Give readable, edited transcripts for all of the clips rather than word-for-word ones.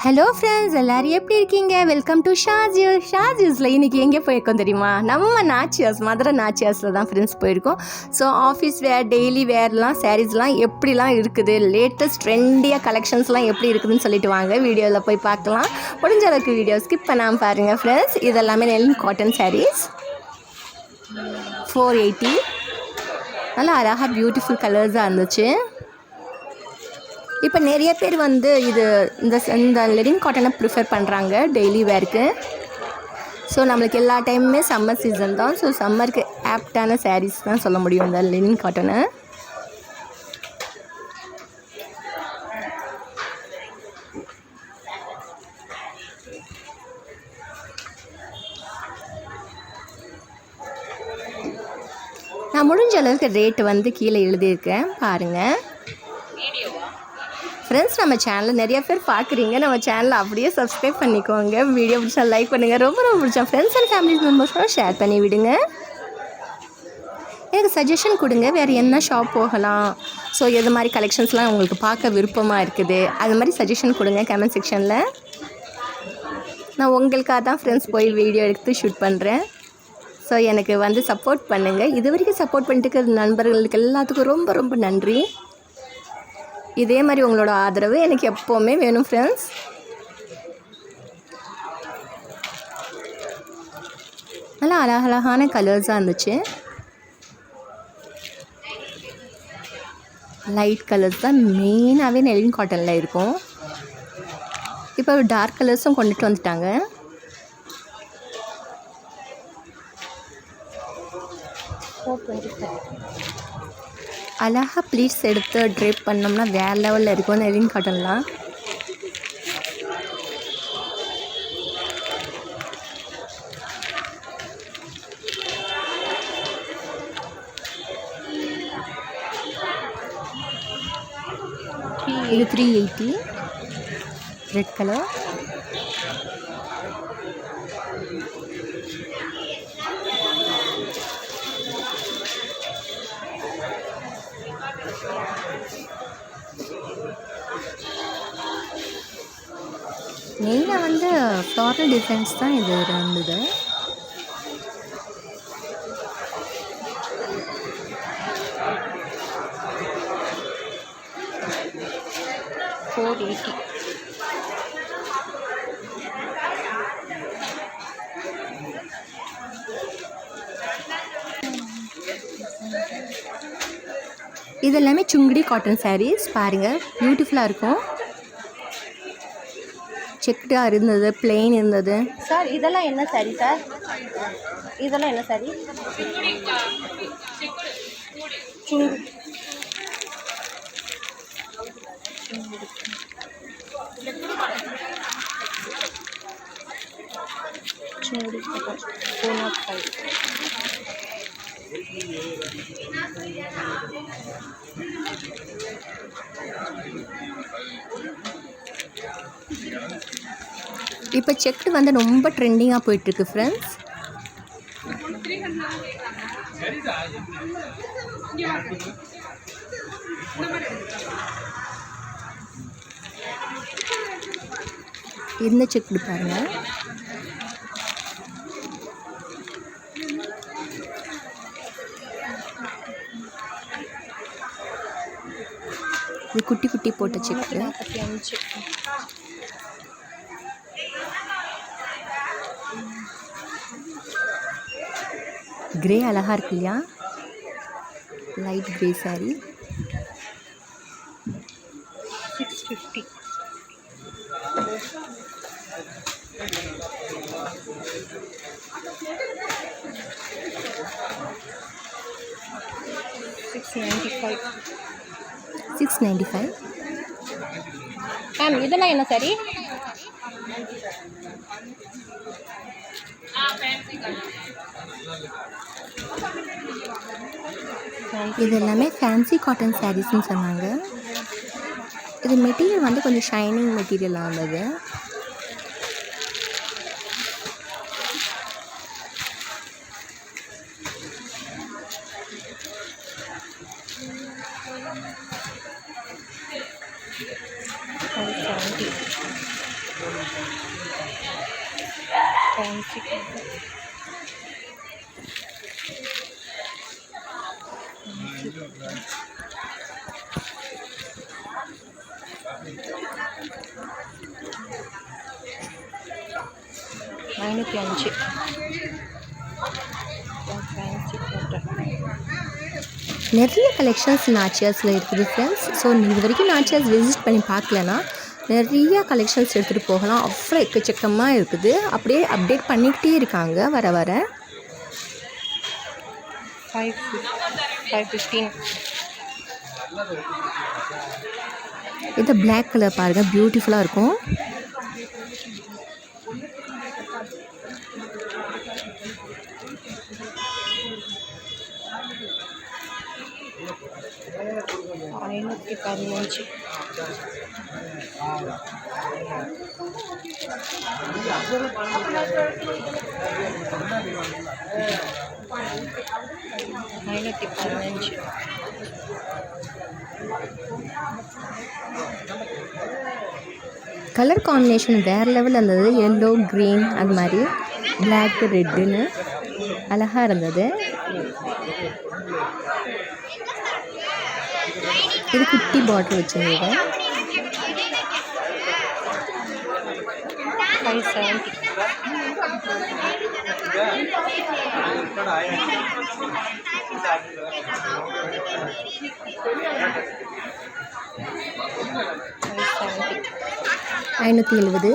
Hello friends, எல்லோரும் எப்படி இருக்கீங்க? வெல்கம் டு ஷாஜியூஸில் இன்றைக்கி எங்கே போயிருக்கோம் தெரியுமா? நம்ம நாச்சியாஸ், மதுரை நாச்சியாஸில் தான் ஃப்ரெண்ட்ஸ் போயிருக்கோம். ஸோ ஆஃபீஸ் வேர், டெய்லி வேர்லாம், சாரீஸ்லாம் எப்படிலாம் இருக்குது, லேட்டஸ்ட் ட்ரெண்டியாக கலெக்ஷன்ஸ்லாம் எப்படி இருக்குதுன்னு சொல்லிட்டு வாங்க வீடியோவில் போய் பார்க்கலாம். முடிஞ்ச அளவுக்கு வீடியோ ஸ்கிப் பண்ணாமல் பாருங்கள் ஃப்ரெண்ட்ஸ். இதெல்லாமே நெல் காட்டன் சாரீஸ் 480. நல்லா அழகாக பியூட்டிஃபுல் கலர்ஸாக இருந்துச்சு. இப்போ நிறைய பேர் வந்து இந்த லெனின் காட்டனை ப்ரிஃபர் பண்ணுறாங்க டெய்லி வேருக்கு. ஸோ நம்மளுக்கு எல்லா டைமுமே சம்மர் சீசன் தான். ஸோ சம்மருக்கு ஆப்டான சாரீஸ் தான் சொல்ல முடியும் இந்த லெனின் காட்டனை. நான் முடிஞ்ச அளவுக்கு ரேட்டு வந்து கீழே எழுதியிருக்கேன் பாருங்கள் ஃப்ரெண்ட்ஸ். நம்ம சேனலில் நிறைய பேர் பார்க்குறீங்க, நம்ம சேனலை அப்படியே சப்ஸ்கிரைப் பண்ணிக்கோங்க. வீடியோ பிடிச்சா லைக் பண்ணுங்கள். ரொம்ப பிடிச்சா ஃப்ரெண்ட்ஸ் அண்ட் ஃபேமிலி மெம்பர்ஸோட ஷேர் பண்ணி விடுங்க. எனக்கு சஜஷன் கொடுங்க, வேறு என்ன ஷாப் போகலாம், ஸோ எது மாதிரி கலெக்ஷன்ஸ்லாம் உங்களுக்கு பார்க்க விருப்பமாக இருக்குது, அது மாதிரி சஜஷன் கொடுங்க கமெண்ட் செக்ஷனில். நான் உங்களுக்காக தான் ஃப்ரெண்ட்ஸ் போய் வீடியோ எடுத்து ஷூட் பண்ணுறேன். ஸோ எனக்கு வந்து சப்போர்ட் பண்ணுங்கள். இது வரைக்கும் சப்போர்ட் பண்ணிட்டு இருக்கிற நண்பர்களுக்கு எல்லாத்துக்கும் ரொம்ப நன்றி. இதே மாதிரி உங்களோட ஆதரவு எனக்கு எப்போவுமே வேணும் ஃப்ரெண்ட்ஸ். நல்லா அழகழகான கலர்ஸாக இருந்துச்சு. லைட் கலர்ஸ் தான் மெயினாகவே நெலின் காட்டனில் இருக்கும். இப்போ டார்க் கலர்ஸும் கொண்டுட்டு வந்துட்டாங்க. அழகாக ப்ளீட்ஸ் எடுத்து ட்ரேப் பண்ணோம்னா வேறு லெவலில் இருக்கும் நெலின் காட்டன்லாம். இது 380 ரெட் கலர். மெயினாக வந்து ஃப்ளாரல் டிசைன்ஸ் தான் இது இருந்தது. $480. இது எல்லாமே சுங்குடி காட்டன் சாரீஸ் பாருங்கள், பியூட்டிஃபுல்லாக இருக்கும். செக்டாக இருந்தது, பிளெயின் இருந்தது. சார் இதெல்லாம் என்ன சாரி சார்? இதெல்லாம் என்ன சாரி? இப்போ செக்டு வந்து ரொம்ப ட்ரெண்டிங்காக போயிட்டுருக்கு ஃப்ரெண்ட்ஸ். இந்த செக்டு பாருங்கள். இது குட்டி போட்ட செக்டு. கிரே அழகாக இருக்கு இல்லையா? Light grey sorry 650. $695. மேம் இதெல்லாம் என்ன சாரி? இது எல்லாமே ஃபேன்சி காட்டன் சாரீஸ்ன்னு சொன்னாங்க. இது மெட்டீரியல் வந்து கொஞ்சம் ஷைனிங் மெட்டீரியலாக இருந்தது. ஃபேன்சி $505. Fancy cotton. நிறைய கலெக்ஷன்ஸ் நாச்சியாஸில் இருக்குது ஃப்ரெண்ட்ஸ். ஸோ இது வரைக்கும் நாச்சியாஸ் விசிட் பண்ணி பார்க்கலன்னா நிறைய கலெக்ஷன்ஸ் எடுத்துகிட்டு போகலாம். அவ்வளோ எக்கச்சக்கமாக இருக்குது. அப்படியே அப்டேட் பண்ணிக்கிட்டே இருக்காங்க வர வர. 515. இது பிளாக் கலர் பாருங்கள், பியூட்டிஃபுல்லாக இருக்கும். $515. கலர் காம்பினேஷன் வேறு லெவலில் இருந்தது. எல்லோ க்ரீன் அது மாதிரி, பிளாக் ரெட்டுன்னு அழகாக இருந்தது. இது குட்டி பாட்டில் வச்சுருந்தது. 570. $570.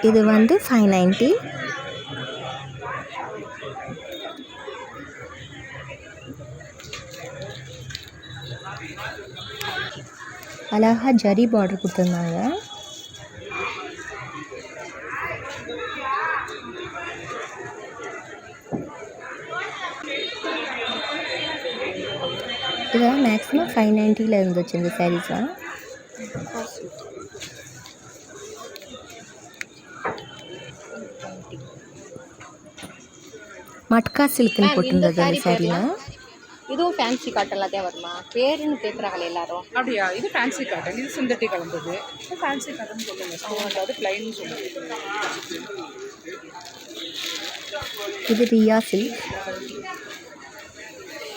இது வந்து 590. அழகாக ஜரி பார்டர் கொடுத்துருந்தாங்க. இதெல்லாம் மேக்ஸிமம் 590 இருந்துச்சு இந்த சாரீஸ்லாம். மட்கா சில்க்குன்னு போட்டிருந்தது அந்த சாரீலாம். இதுவும் ஃபேன்சி காட்டன்லாம் தான் வருமா? பேருன்னு கேட்குறாங்களே எல்லாரும். அப்படியா? இது ஃபேன்சி காட்டன், இது சிந்தட்டிக் கலந்தது. இது ஃபேன்சி காட்டன் சொல்லுங்கள், அதாவது பிளைன்னு சொல்லுங்கள். இது ரியா silk.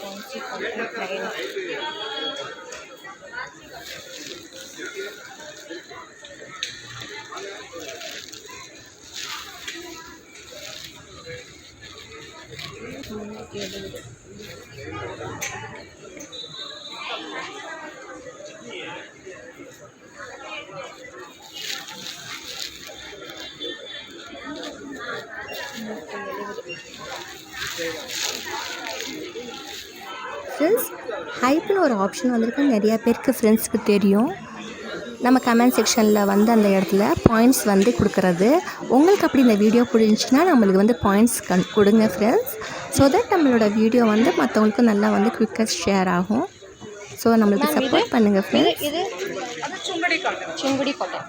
Fancy cotton plain. Friends, ஹைப்னு ஒரு ஆப்ஷன் வந்திருக்கு. நிறையா பேருக்கு ஃப்ரெண்ட்ஸுக்கு தெரியும். நம்ம கமெண்ட் செக்ஷனில் வந்து அந்த இடத்துல பாயிண்ட்ஸ் வந்து கொடுக்குறது. உங்களுக்கு அப்படி இந்த வீடியோ பிடிச்சிச்சின்னா நம்மளுக்கு வந்து பாயிண்ட்ஸ் கொடுங்க ஃப்ரெண்ட்ஸ். ஸோ தட் நம்மளோட வீடியோ வந்து மற்றவங்களுக்கும் நல்லா வந்து குயிக்கஸ்ட் ஷேர் ஆகும். ஸோ நம்மளுக்கு சப்போர்ட் பண்ணுங்கள் ஃப்ரெண்ட்ஸ். இது சுங்குடி காட்டன்.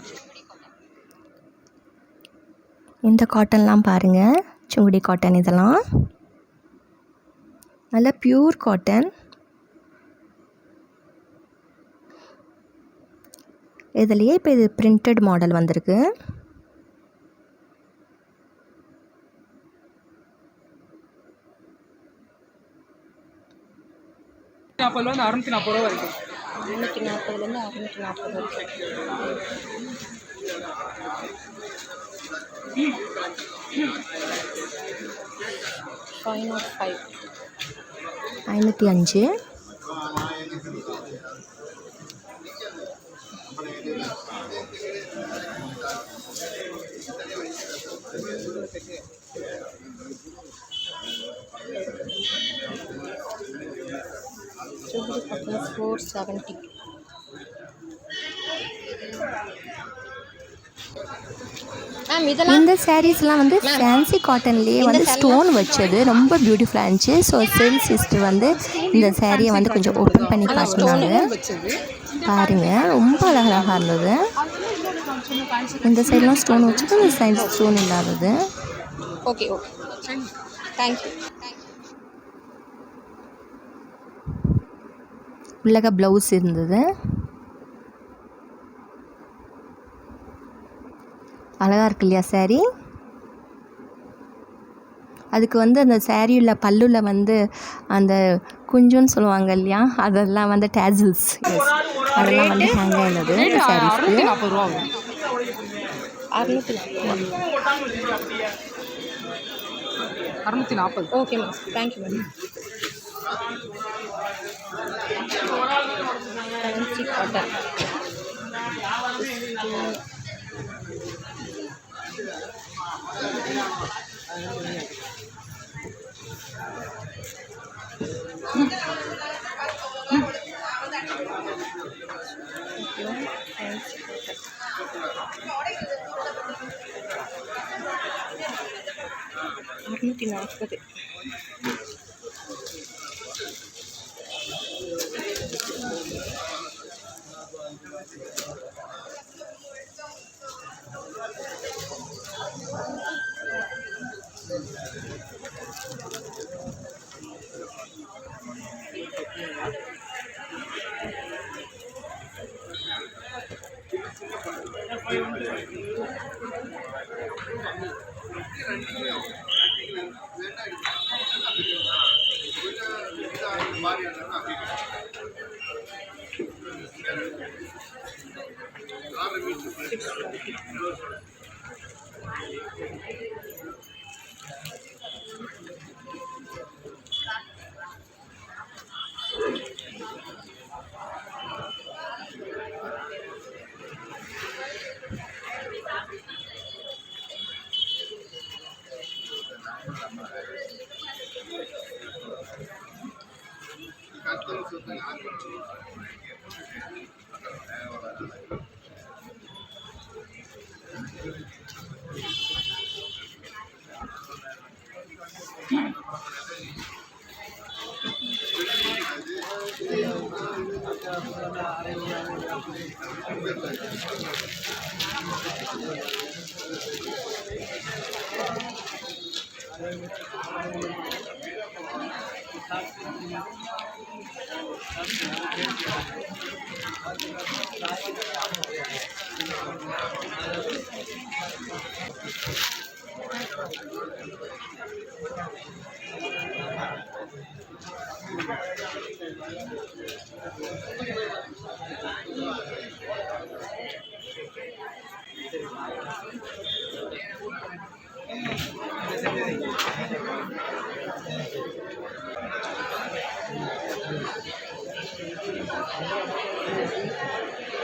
இந்த காட்டன்லாம் பாருங்கள், சுங்குடி காட்டன். இதெல்லாம் நல்ல பியூர் காட்டன். இதுலேயே இப்போ இது பிரிண்டட் மாடல் வந்திருக்கு. $640 $640 வரைக்கும். 540 640 505. 505. சுங்குடி காட்டன் 470. இந்த சாரீஸ்லாம் வந்து ஃபேன்சி காட்டன்லேயே வந்து ஸ்டோன் வச்சது ரொம்ப பியூட்டிஃபுல்லாக இருந்துச்சு. ஸோ சேல்ஸ் சிஸ்டர் வந்து இந்த சாரியை வந்து கொஞ்சம் ஓப்பன் பண்ணி காட்டினாங்க. பாருங்கள், ரொம்ப அழகாக இருந்தது. இந்த சைட்லாம் ஸ்டோன் வச்சுட்டு இந்த சைடு ஸ்டோன் இல்லாதது. Okay okay thank you. உள்ளக ப்ளவுஸ் இருந்தது. அழகாக இருக்கு இல்லையா சாரீ? அதுக்கு வந்து அந்த சாரியில் பல்லுவில் வந்து அந்த குஞ்சுன்னு சொல்லுவாங்க இல்லையா, அதெல்லாம் வந்து டேசில்ஸ், அதெல்லாம் வந்து ஹேங் ஆகினது சாரீஸ்க்கு. 640 ரூபா வரும். 640. Okay ma'am thank you ma'am. Fancy cotton $640.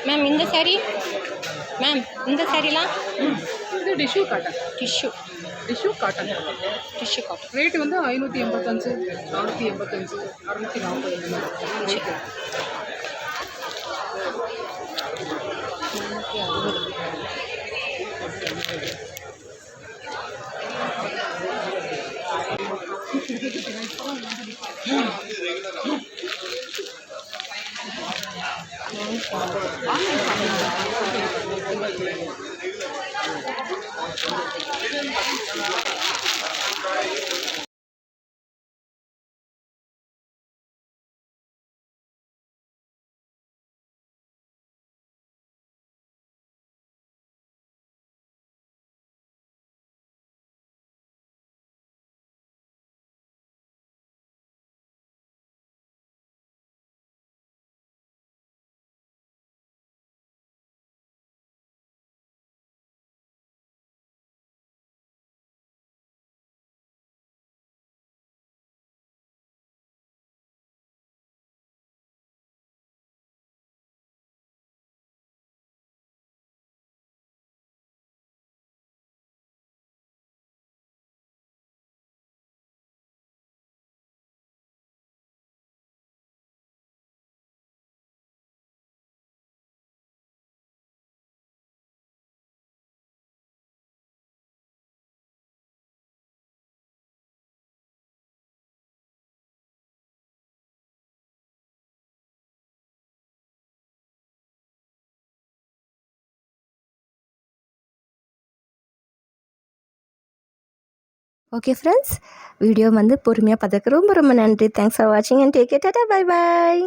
Ma'am இந்த சாரி மேம் இந்த சாரிலாம் இது tissue cotton. Tissue tissue cotton. Tissue cotton rate வந்து 585, 485, 640 இந்த மாதிரி ரேட்டு. 440. ஓகே ஃப்ரெண்ட்ஸ், வீடியோ வந்து பொறுமையாக பார்த்துக்கு ரொம்ப ரொம்ப நன்றி. தேங்க்ஸ் ஃபார் வாட்சிங் and take care. Tata, bye bye.